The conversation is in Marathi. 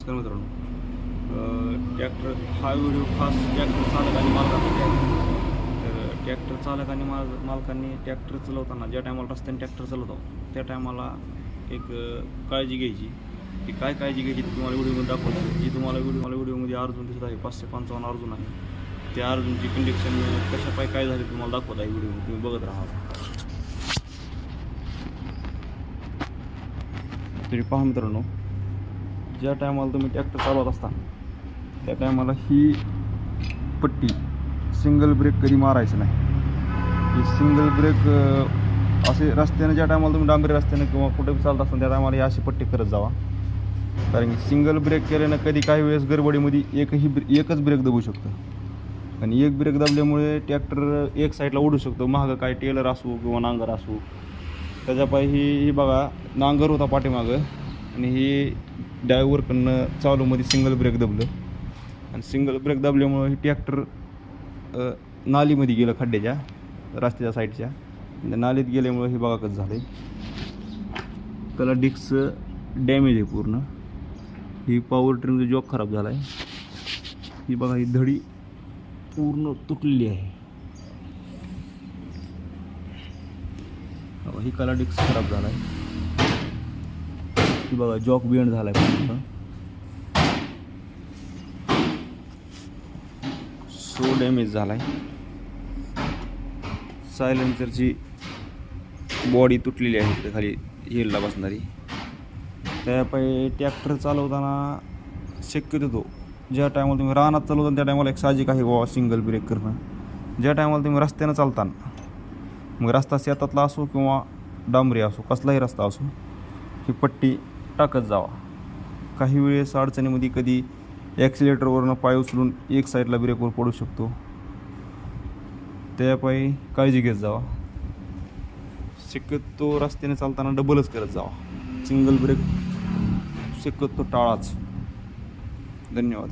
नमस्कार मित्रांनो. ट्रॅक्टर हा व्हिडिओ खास ट्रॅक्टर चालक आणि मालकासाठी आहे. तर ट्रॅक्टर चालक आणि मालकांनी ट्रॅक्टर चालवताना ज्या टायमाला रस्त्याने ट्रॅक्टर चालवतो त्या टायमाला एक काळजी घ्यायची. की काय काळजी घ्यायची ती तुम्हाला व्हिडिओमध्ये दाखवतो. जी तुम्हाला व्हिडिओमध्ये अर्जुन दिसत आहे 555 अर्जुन आहे. त्या अर्जुनची कंडिक्शन कशापायी काय झाली तुम्हाला दाखवत आहे व्हिडिओमध्ये, तुम्ही बघत राहा. तरी पहा मित्रांनो, ज्या टायमाला तुम्ही ट्रॅक्टर चालवत असता त्या टायमाला ही पट्टी सिंगल ब्रेक कधी मारायचं नाही. ही सिंगल ब्रेक असे रस्त्याने ज्या टायमाला तुम्ही डांबरी रस्त्याने किंवा कुठे चालत असताना त्या टायमाला ही अशी पट्टी करत जावा. कारण की सिंगल ब्रेक केल्यानं कधी काही वेळेस गडबडीमध्ये एकच ब्रेक दाबू शकतं आणि एक ब्रेक दाबल्यामुळे ट्रॅक्टर एक साईडला उडू शकतो. मागं काय टेलर असू किंवा नांगर असू त्याच्यापायी ही बघा नांगर होता पाठीमागं आणि ही ड्रायव्हरकडनं चालूमध्ये सिंगल ब्रेक दाबलं आणि सिंगल ब्रेक दाबल्यामुळं ही ट्रॅक्टर नालीमध्ये गेलं, खड्ड्याच्या रस्त्याच्या साईडच्या. नालीत गेल्यामुळं ही बघा कसं झालं आहे. त्याला डिस्क डॅमेज आहे पूर्ण. ही पॉवर ट्रेनचा जॉक खराब झाला आहे. ही बघा ही धडी पूर्ण तुटलेली आहे. ही कला डिस्क खराब झाला आहे. ही बघा जॉक बेंड झाला आहे पूर्ण. सो डॅमेज झाला आहे. सायलेन्सरची बॉडी तुटलेली आहे इकडे खाली हिलला बसणारी. त्यापायी ट्रॅक्टर चालवताना शक्यतो ज्या टायमाला तुम्ही रानात चालवता त्या टायमाला एक साहजिक आहे बाबा सिंगल ब्रेक करणं. ज्या टायमाला तुम्ही रस्त्यानं चालताना, मग रस्ता शेतातला असो किंवा डांबरी असो, कसलाही रस्ता असो, ही पट्टी टाकत जावा. काही वेळेस अडचणीमध्ये कधी ॲक्सिलेटरवरनं पाय उचलून एक साईडला ब्रेकवर पडू शकतो. त्यापायी काळजी घेत जावा. शक्यतो रस्त्याने चालताना डबलच करत जावा. सिंगल ब्रेक शक्यतो टाळाच. धन्यवाद.